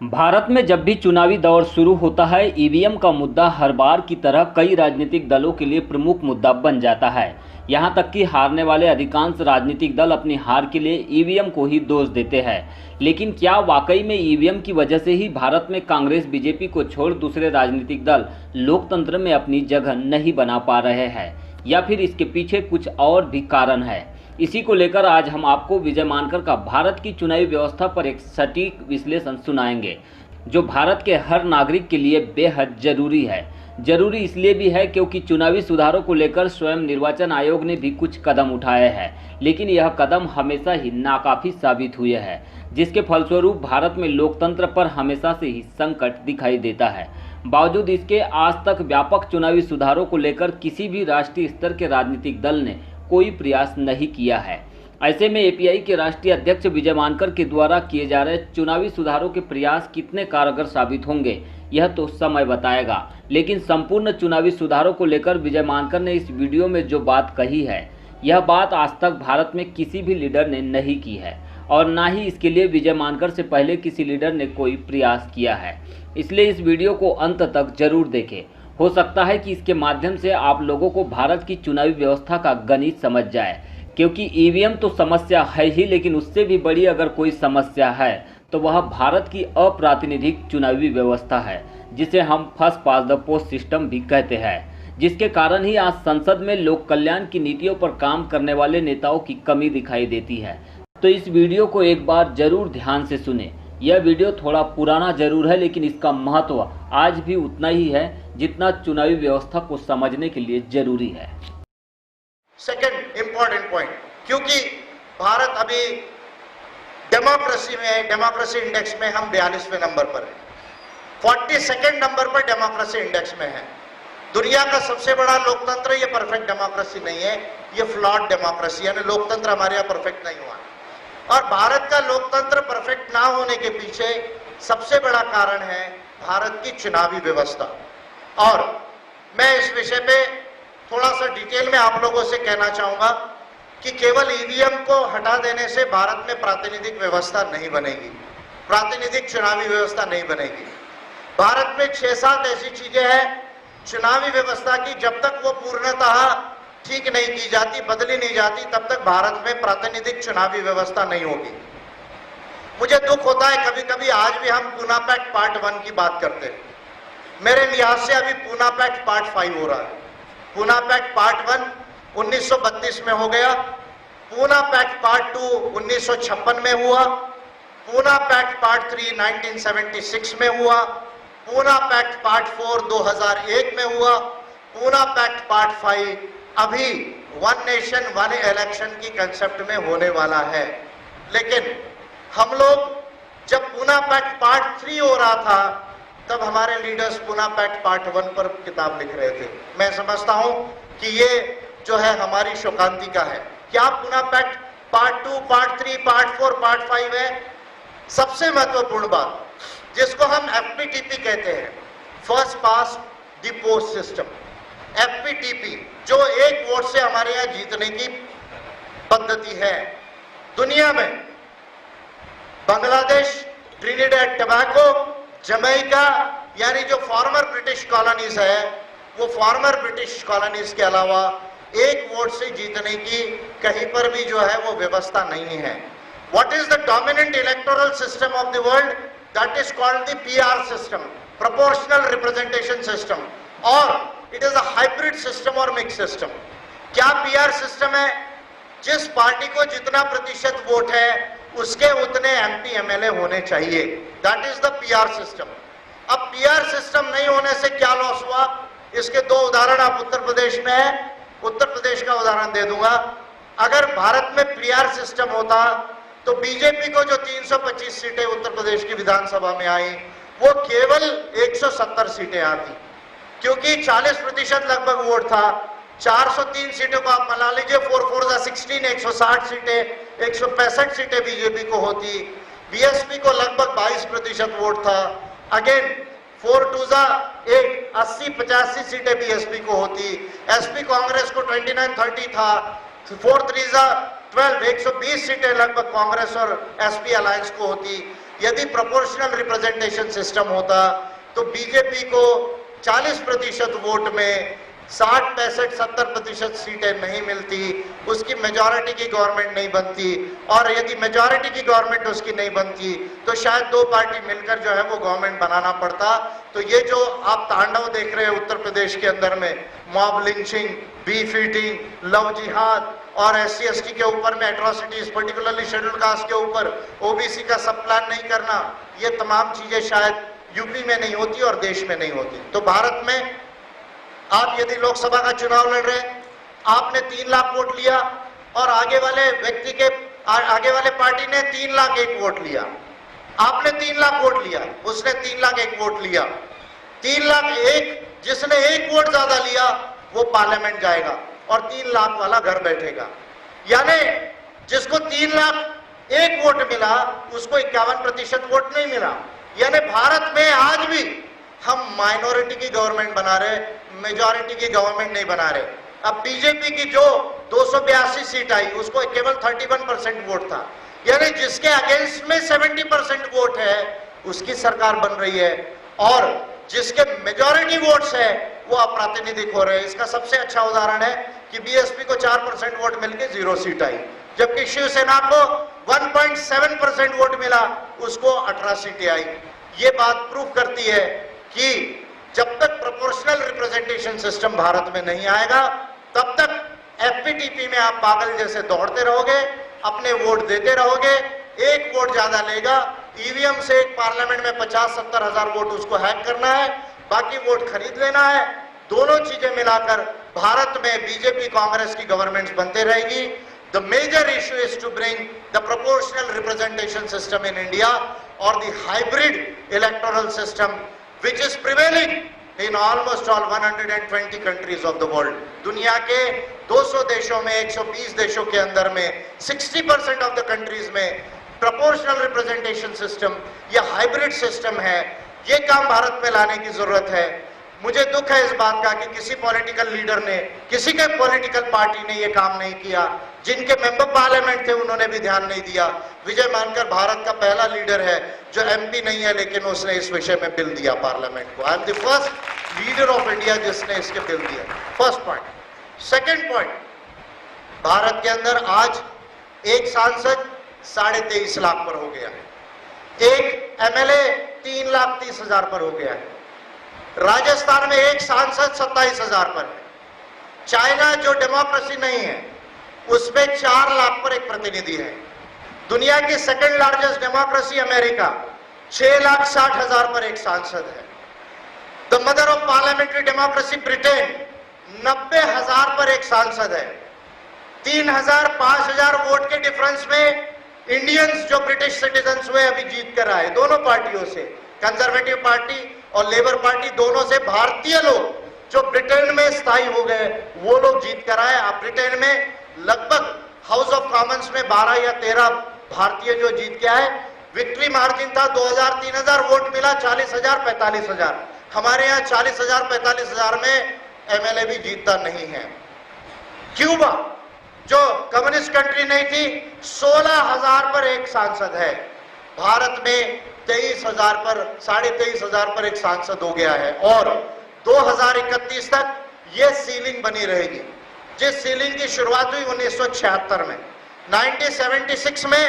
भारत में जब भी चुनावी दौर शुरू होता है, ईवीएम का मुद्दा हर बार की तरह कई राजनीतिक दलों के लिए प्रमुख मुद्दा बन जाता है। यहां तक कि हारने वाले अधिकांश राजनीतिक दल अपनी हार के लिए ईवीएम को ही दोष देते हैं। लेकिन क्या वाकई में ईवीएम की वजह से ही भारत में कांग्रेस बीजेपी को छोड़ दूसरे राजनीतिक दल लोकतंत्र में अपनी जगह नहीं बना पा रहे हैं, या फिर इसके पीछे कुछ और भी कारण है? इसी को लेकर आज हम आपको विजय मानकर का भारत की चुनावी व्यवस्था पर एक सटीक विश्लेषण सुनाएंगे, जो भारत के हर नागरिक के लिए बेहद जरूरी है। जरूरी इसलिए भी है क्योंकि चुनावी सुधारों को लेकर स्वयं निर्वाचन आयोग ने भी कुछ कदम उठाए हैं, लेकिन यह कदम हमेशा ही नाकाफी साबित हुए हैं, जिसके फलस्वरूप भारत में लोकतंत्र पर हमेशा से ही संकट दिखाई देता है। बावजूद इसके आज तक व्यापक चुनावी सुधारों को लेकर किसी भी राष्ट्रीय स्तर के राजनीतिक दल ने कोई प्रयास नहीं किया है। ऐसे में एपीआई के राष्ट्रीय अध्यक्ष विजय मानकर के द्वारा किए जा रहे चुनावी सुधारों के प्रयास कितने कारगर साबित होंगे, यह तो समय बताएगा। लेकिन संपूर्ण चुनावी सुधारों को लेकर विजय मानकर ने इस वीडियो में जो बात कही है, यह बात आज तक भारत में किसी भी लीडर ने नहीं की है, और ना ही इसके लिए विजय मानकर से पहले किसी लीडर ने कोई प्रयास किया है। इसलिए इस वीडियो को अंत तक जरूर देखें। हो सकता है कि इसके माध्यम से आप लोगों को भारत की चुनावी व्यवस्था का गणित समझ जाए, क्योंकि ईवीएम तो समस्या है ही, लेकिन उससे भी बड़ी अगर कोई समस्या है तो वह भारत की अप्रातिनिधिक चुनावी व्यवस्था है, जिसे हम first pass the post system भी कहते हैं, जिसके कारण ही आज संसद में लोक कल्याण की नीतियों पर काम करने वाले नेताओं की कमी दिखाई देती है। तो इस वीडियो को एक बार जरूर ध्यान से सुने। यह वीडियो थोड़ा पुराना जरूर है, लेकिन इसका महत्व आज भी उतना ही है जितना चुनावी व्यवस्था को समझने के लिए जरूरी है। सेकंड इंपॉर्टेंट पॉइंट, क्योंकि भारत अभी डेमोक्रेसी में, डेमोक्रेसी इंडेक्स में हम 42वें नंबर पर है, 42nd नंबर पर डेमोक्रेसी इंडेक्स में है। दुनिया का सबसे बड़ा लोकतंत्र, ये परफेक्ट डेमोक्रेसी नहीं है, ये फ्लॉड डेमोक्रेसी, यानी लोकतंत्र हमारे यहाँ परफेक्ट नहीं हुआ। और भारत का लोकतंत्र परफेक्ट ना होने के पीछे सबसे बड़ा कारण है भारत की चुनावी व्यवस्था। और मैं इस विषय पे थोड़ा सा डिटेल में आप लोगों से कहना चाहूंगा कि केवल ईवीएम को हटा देने से भारत में प्रातिनिधिक व्यवस्था नहीं बनेगी, प्रातिनिधिक चुनावी व्यवस्था नहीं बनेगी। भारत में 6-7 ऐसी चीजें हैं चुनावी व्यवस्था की, जब तक वो पूर्णतः ठीक नहीं की जाती, बदली नहीं जाती, तब तक भारत में प्रातिनिधिक चुनावी व्यवस्था नहीं होगी। मुझे दुख होता है कभी कभी, आज भी हम पूना पैक्ट पार्ट 1 की बात करते हैं। मेरे लिहाज से अभी पूना पैक्ट पार्ट 5 हो रहा है। पूना पैक्ट पार्ट 1 1932 में हो गया, पूना पैक्ट पार्ट 2 1956 में हुआ, पूना पैक्ट पार्ट 3 1976 में हुआ, पूना पैक्ट पार्ट 4 2001 में हुआ, पूना पैक्ट पार्ट 5 अभी वन नेशन वन इलेक्शन की कंसेप्ट में होने वाला है। लेकिन हम लोग जब पूना पैक्ट पार्ट 3 हो रहा था, तब हमारे लीडर्स पूना पैक्ट पार्ट 1 पर किताब लिख रहे थे। मैं समझता हूं कि ये जो है हमारी शोकांति का है। क्या Poona pact part 2, part 3, part 4, part 5 है? सबसे महत्वपूर्ण बात, जिसको हम एफपीटीपी कहते हैं, first pass the post system, FPTP, जो एक वोट से हमारे यहाँ जीतने की पद्धति है। दुनिया में बांग्लादेश, ट्रिनिडेड टोबैगो, जमैका, यानी जो फॉर्मर ब्रिटिश कॉलोनीज है, वो फॉर्मर ब्रिटिश कॉलोनीज के अलावा एक वोट से जीतने की कहीं पर भी जो है वो व्यवस्था नहीं है। What is the dominant electoral system of the world? That is called the PR system, proportional representation system, और it is a hybrid system और मिक्स सिस्टम। क्या पीआर सिस्टम है? जिस पार्टी को जितना प्रतिशत वोट है उसके उतने एमपी एमएलए होने चाहिए, that is the PR system. अब पीआर सिस्टम नहीं होने से क्या लॉस हुआ? इसके 2 उदाहरण आप उत्तर प्रदेश में है, उत्तर प्रदेश का उदाहरण दे दूंगा। अगर भारत में पीआर सिस्टम होता तो बीजेपी को जो 325 सीटें उत्तर प्रदेश की विधानसभा में आई, वो केवल 170 सीटें आती, क्योंकि 40% लगभग वोट था। 403 सीटों को आप बना लीजिए, 4 4 16, 160 सीटें, 165 सीटें बीजेपी को होती। बीएसपी को लगभग 22% वोट था। अगेन 4 2 8, 80-85 सीटें बीएसपी को होती। एसपी कांग्रेस को 29-30 था। 4 3 12, 120 सीटें लगभग कांग्रेस और एसपी अलायंस को होती। यदि प्रोपोर्शनल रिप्रेजेंटेशन सिस्टम होता तो बीजेपी को 40% वोट में 60, 65, 70% सीटें नहीं मिलती, उसकी मेजॉरिटी की गवर्नमेंट नहीं बनती, और यदि मेजॉरिटी की गवर्नमेंट उसकी नहीं बनती तो शायद दो पार्टी मिलकर जो है वो गवर्नमेंट बनाना पड़ता। तो ये जो आप तांडव देख रहे हैं उत्तर प्रदेश के अंदर में, mob lynching, beef eating, love जिहाद और SC ST के ऊपर में एट्रोसिटीज, पर्टिकुलरली शेड्यूल कास्ट के ऊपर OBC का सब प्लान नहीं करना, ये तमाम चीजें शायद यूपी में नहीं होती और देश में नहीं होती। तो भारत में आप यदि लोकसभा का चुनाव लड़ रहे हैं, आपने 3 लाख वोट लिया और आगे वाले व्यक्ति के आगे वाले पार्टी ने 3 लाख 1 वोट लिया, आपने 3 लाख वोट लिया, उसने 3 लाख 1 वोट लिया, 3 लाख 1, जिसने 1 वोट ज्यादा लिया वो पार्लियामेंट जाएगा और 3 लाख वाला घर बैठेगा। यानी जिसको 3 लाख 1 वोट मिला उसको 51% वोट नहीं मिला। यानी भारत में आज भी हम माइनॉरिटी की गवर्नमेंट बना रहे, मेजॉरिटी की गवर्नमेंट नहीं बना रहे। अब बीजेपी की जो 282 सीट आई उसको केवल 31% वोट था, यानी जिसके अगेंस्ट में 70% वोट है उसकी सरकार बन रही है, और जिसके मेजॉरिटी वोट्स है वो अप्रातिनिधिक हो रहे हैं। इसका सबसे अच्छा उदाहरण है कि बीएसपी को 4% वोट मिलकर 0 सीट आई, जबकि शिवसेना को 1.7% वोट मिला, उसको 18 सीटें आई। ये बात प्रूव करती है कि जब तक प्रोपोर्शनल रिप्रेजेंटेशन सिस्टम भारत में नहीं आएगा तब तक FPTP में आप पागल जैसे दौड़ते रहोगे, अपने वोट देते रहोगे, 1 वोट ज्यादा लेगा, ईवीएम से एक पार्लियामेंट में 50-70 हजार वोट उसको हैक करना है, बाकी वोट खरीद लेना है। दोनों चीजें मिलाकर भारत में बीजेपी कांग्रेस की गवर्नमेंट्स बनते रहेगी। The major issue is to bring the proportional representation system in India और the hybrid electoral system which is prevailing in almost all 120 countries of the world. दुनिया के 200 देशों में, 120 देशों के अंदर में 60% of the countries में proportional representation system या hybrid system है। ये काम भारत में लाने की जरूरत है। मुझे दुख है इस बात का कि किसी पॉलिटिकल लीडर ने, किसी के पॉलिटिकल पार्टी ने ये काम नहीं किया, जिनके मेंबर पार्लियामेंट थे उन्होंने भी ध्यान नहीं दिया। विजय मानकर भारत का पहला लीडर है जो MP नहीं है लेकिन उसने इस विषय में बिल दिया पार्लियामेंट को। I am the first leader of India जिसने इसके बिल दिया। First point. Second point, Bharat के अंदर आज एक सांसद 23.5 लाख पर हो गया है, एक MLA 3,30,000 पर हो गया है, राजस्थान में एक सांसद 27,000 पर है, चाइना जो डेमोक्रेसी नहीं है उसमें 4 लाख पर एक प्रतिनिधि है, दुनिया की सेकंड लार्जेस्ट डेमोक्रेसी अमेरिका 6,60,000 पर एक सांसद है, the mother of parliamentary democracy Britain 90,000 पर एक सांसद है। 3,000 5,000 वोट के डिफरेंस में इंडियंस जो ब्रिटिश सिटीजन्स हुए अभी जीत कर आए, दोनों पार्टियों से, कंजर्वेटिव पार्टी और लेबर पार्टी, दोनों से भारतीय लोग जो ब्रिटेन में स्थायी हो गए वो लोग जीत कर आए। आप ब्रिटेन में लगभग हाउस ऑफ कॉमन्स में 12 या 13 भारतीय जो जीत के आए। विक्ट्री मार्जिन था 2,000-3,000 वोट मिला, 40,000-45,000। हमारे यहाँ 40,000-45,000 में MLA भी जीतता नहीं है। क्यूबा जो कम्युनिस्ट कंट्री नहीं थी 16,000 पर एक सांसद है, भारत में 23,000 पर, 23,500 पर एक सांसद हो गया है, और 2031 तक ये सीलिंग बनी रहेगी। जिस सीलिंग की शुरुआत हुई 1976 में, 1976 में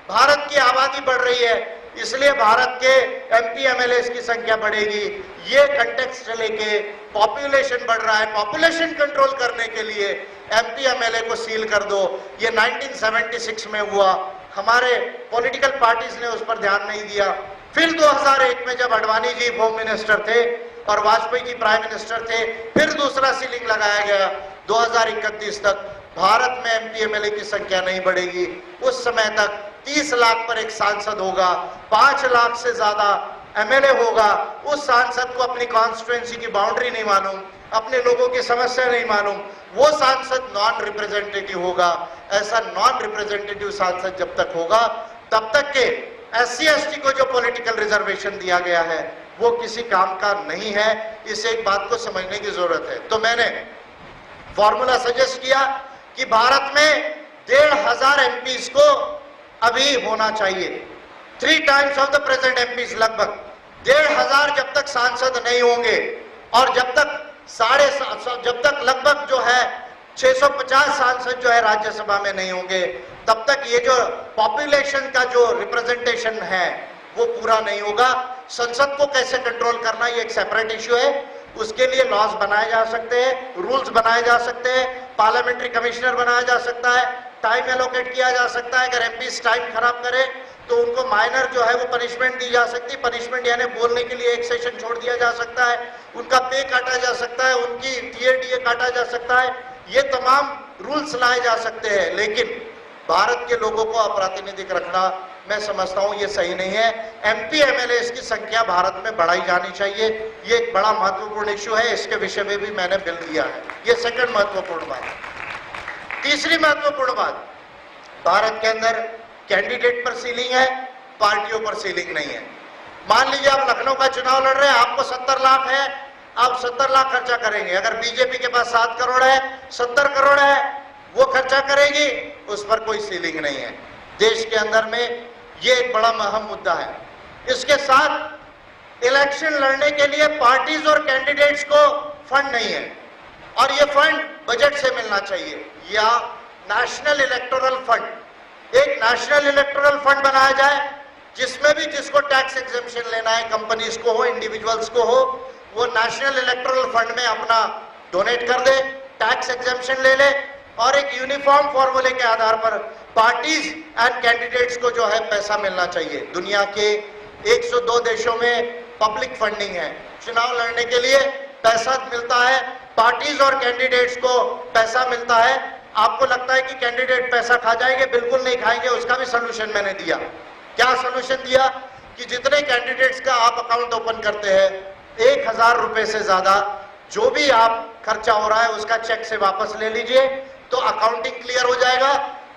भारत की आबादी बढ़ रही है, इसलिए भारत के MP MLAs की संख्या बढ़ेगी। ये कंटेक्स्ट लेके पॉपुलेशन बढ़ रहा है, पॉपुलेशन कंट्रोल करने के लिए MP MLA को सील कर दो, ये 1976 में हुआ। हमारे पॉलिटिकल पार्टीज ने उस पर ध्यान नहीं दिया। फिर 2001 में जब अडवाणी जी होम मिनिस्टर थे और वाजपेयी जी प्राइम मिनिस्टर थे, फिर दूसरा सीलिंग लगाया गया। 2031 तक भारत में MP MLA की संख्या नहीं बढ़ेगी। उस समय तक 30 लाख पर एक सांसद होगा, 5 लाख से ज्यादा MLA होगा। उस सांसद को अपनी कॉन्स्टिट्यूएंसी की बाउंड्री नहीं मालूम, अपने लोगों की समस्या नहीं मालूम, वो सांसद नॉन रिप्रेजेंटेटिव होगा। ऐसा नॉन रिप्रेजेंटेटिव सांसद जब तक होगा तब तक के SC ST को जो पॉलिटिकल रिजर्वेशन दिया गया है वो किसी काम का नहीं है। इस एक बात को समझने की जरूरत है। तो मैंने फॉर्मूला सजेस्ट किया कि भारत में 1,500 MPs को अभी होना चाहिए। 3 times of the present MPs, लगभग 1,500 जब तक सांसद नहीं होंगे और जब तक लगभग जो है 650 सांसद जो है राज्यसभा में नहीं होंगे, तब तक ये जो पॉपुलेशन का जो रिप्रेजेंटेशन है वो पूरा नहीं होगा। संसद को कैसे कंट्रोल करना ये एक सेपरेट इश्यू है, उसके लिए लॉज बनाए जा सकते हैं, रूल्स बनाए जा सकते हैं, पार्लियामेंट्री कमिश्नर बनाया जा सकता है, टाइम एलोकेट किया जा सकता है। अगर एमपी टाइम खराब करे तो उनको माइनर जो है वो पनिशमेंट दी जा सकती है, पनिशमेंट यानी बोलने के लिए एक सेशन छोड़ दिया जा सकता है, उनका पे काटा जा सकता है, उनकी टीए काटा जा सकता है, ये तमाम रूल्स लाए जा सकते हैं। लेकिन भारत के लोगों को अप्रातिनिधिक रखना मैं समझता हूं ये सही नहीं है। एमपी एमएलए की संख्या भारत में बढ़ाई जानी चाहिए, ये एक बड़ा महत्वपूर्ण इश्यू है, इसके विषय में भी मैंने बिल दिया है। ये सेकंड महत्वपूर्ण बात। तीसरी महत्वपूर्ण बात, भारत के अंदर कैंडिडेट पर सीलिंग है, पार्टियों पर सीलिंग नहीं है। मान लीजिए आप लखनऊ का चुनाव लड़ रहे हैं, आपको 70 लाख है, आप 70 लाख खर्चा करेंगे। अगर बीजेपी के पास 7 करोड़ है, 70 करोड़ है, वो खर्चा करेगी, उस पर कोई सीलिंग नहीं है। देश के अंदर में ये एक बड़ा अहम मुद्दा है। इसके साथ इलेक्शन लड़ने के लिए पार्टीज और कैंडिडेट्स को फंड नहीं है और ये फंड बजट से मिलना चाहिए, या नेशनल इलेक्टोरल फंड, एक नेशनल इलेक्टोरल फंड बनाया जाए जिसमें भी जिसको टैक्स एग्जेम्पशन लेना है, कंपनीज को हो, इंडिविजुअल्स को हो, वो नेशनल इलेक्टोरल फंड में अपना डोनेट कर दे, टैक्स एग्जेम्पशन ले ले और एक यूनिफॉर्म फॉर्मूले के आधार पर पार्टीज एंड कैंडिडेट्स को जो है पैसा मिलना चाहिए। दुनिया के 102 देशों में पब्लिक फंडिंग है, चुनाव लड़ने के लिए पैसा मिलता है, पार्टीज और कैंडिडेट्स को पैसा मिलता है। आपको लगता है कि कैंडिडेट पैसा खा जाएंगे? बिल्कुल नहीं खाएंगे। उसका भी सोल्यूशन मैंने दिया। क्या सोल्यूशन दिया कि जितने कैंडिडेट्स का आप अकाउंट ओपन करते हैं, 1,000 रुपए से ज्यादा जो भी आप खर्चा हो रहा है उसका चेक से वापस ले लीजिए, तो अकाउंटिंग क्लियर हो जाएगा।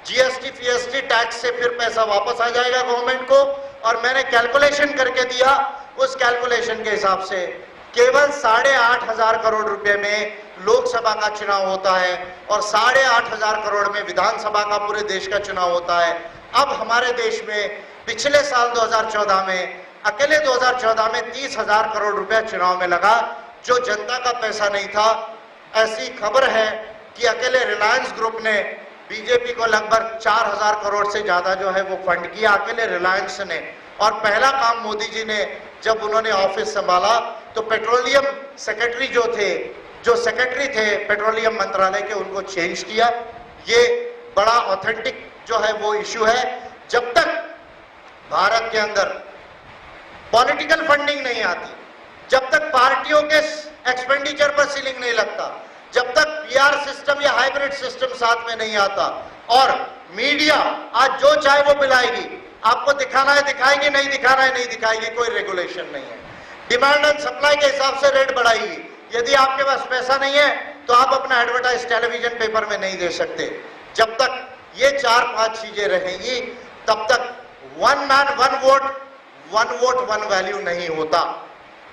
जीएसटी फीएसटी टैक्स से फिर पैसा वापस आ जाएगा गवर्नमेंट को। और मैंने कैलकुलेशन करके दिया, उस कैलकुलेशन के हिसाब से केवल 8,500 करोड़ रुपए में लोकसभा का चुनाव होता है और 8,500 करोड़ में विधानसभा का पूरे देश का चुनाव होता है। अब हमारे देश में पिछले साल 2014 में, अकेले 2014 में 30,000 करोड़ रुपया चुनाव में लगा, जो जनता का पैसा नहीं था। ऐसी खबर है कि अकेले रिलायंस ग्रुप ने बीजेपी को लगभग 4,000 करोड़ से ज्यादा जो है वो फंड किया, अकेले रिलायंस ने। और पहला काम मोदी जी ने जब उन्होंने ऑफिस संभाला तो पेट्रोलियम सेक्रेटरी जो सेक्रेटरी थे पेट्रोलियम मंत्रालय के, उनको चेंज किया। ये बड़ा ऑथेंटिक जो है वो इश्यू है। जब तक भारत के अंदर पॉलिटिकल फंडिंग नहीं आती, जब तक पार्टियों के एक्सपेंडिचर पर सीलिंग नहीं लगता, जब तक पीआर सिस्टम या हाइब्रिड सिस्टम साथ में नहीं आता और मीडिया आज जो चाहे वो पिलाएगी, आपको दिखाना है दिखाएगी, नहीं दिखाना है नहीं दिखाएगी, कोई रेगुलेशन नहीं है। डिमांड एंड सप्लाई के हिसाब से रेट बढ़ाएगी। यदि आपके पास पैसा नहीं है तो आप अपना एडवर्टाइज टेलीविजन पेपर में नहीं दे सकते। जब तक ये 4-5 चीजें रहेंगी तब तक one man one vote one value नहीं होता।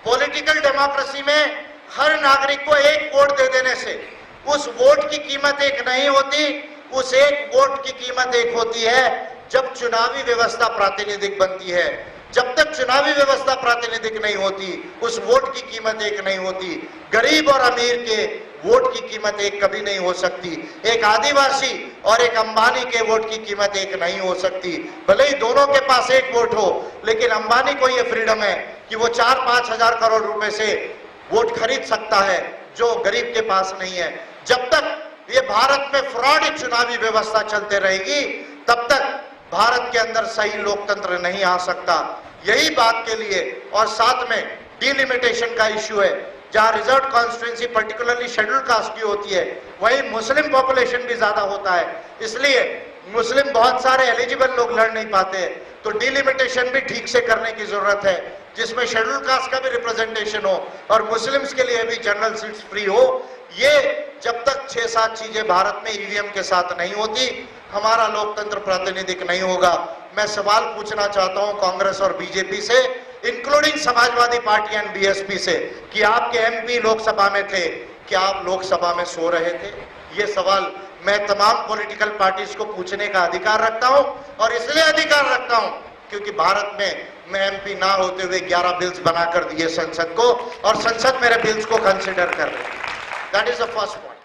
पॉलिटिकल डेमोक्रेसी में हर नागरिक को एक वोट दे देने से उस वोट की कीमत एक नहीं होती, उस एक वोट की कीमत एक होती है जब चुनावी व्यवस्था प्रातिनिधिक बनती है। जब तक चुनावी व्यवस्था प्रातिनिधिक नहीं होती, उस वोट की कीमत एक नहीं होती। गरीब और अमीर के वोट की कीमत एक कभी नहीं हो सकती। एक आदिवासी और एक अंबानी के वोट की कीमत एक नहीं हो सकती। भले ही दोनों के पास एक वोट हो, लेकिन अंबानी को यह फ्रीडम है कि वो 4-5 हजार करोड़ रुपए से वोट खरीद सकता है, जो गरीब के पास नहीं है। जब तक ये भारत में फ्रॉड चुनावी व्यवस्था चलते रहेगी, तब तक भारत के अंदर सही लोकतंत्र नहीं आ सकता। यही बात के लिए, और साथ में डिलिमिटेशन का इश्यू है, जहां reserve constituency particularly schedule caste की होती है, वहीं मुस्लिम पॉपुलेशन भी ज्यादा होता है, इसलिए मुस्लिम बहुत सारे एलिजिबल लोग लड़ नहीं पाते। तो डिलिमिटेशन भी ठीक से करने की जरूरत है, जिसमें शेड्यूल कास्ट का भी रिप्रेजेंटेशन हो और मुस्लिम्स के लिए भी जनरल सीट्स फ्री हो। ये जब तक 6-7 चीजें भारत में ईवीएम के साथ नहीं होती, हमारा लोकतंत्र प्रातिनिधिक नहीं होगा। मैं सवाल पूछना चाहता हूं कांग्रेस और बीजेपी से, including Samajwadi party and BSP से, कि आपके एमपी लोकसभा में थे, क्या आप लोकसभा में सो रहे थे? ये सवाल मैं तमाम पॉलिटिकल पार्टीज को पूछने का अधिकार रखता हूं, और इसलिए अधिकार रखता हूं क्योंकि भारत में मैं एमपी ना होते हुए 11 बिल्स बनाकर दिए संसद को, और संसद मेरे बिल्स को कंसिडर कर रही है। That is the first point.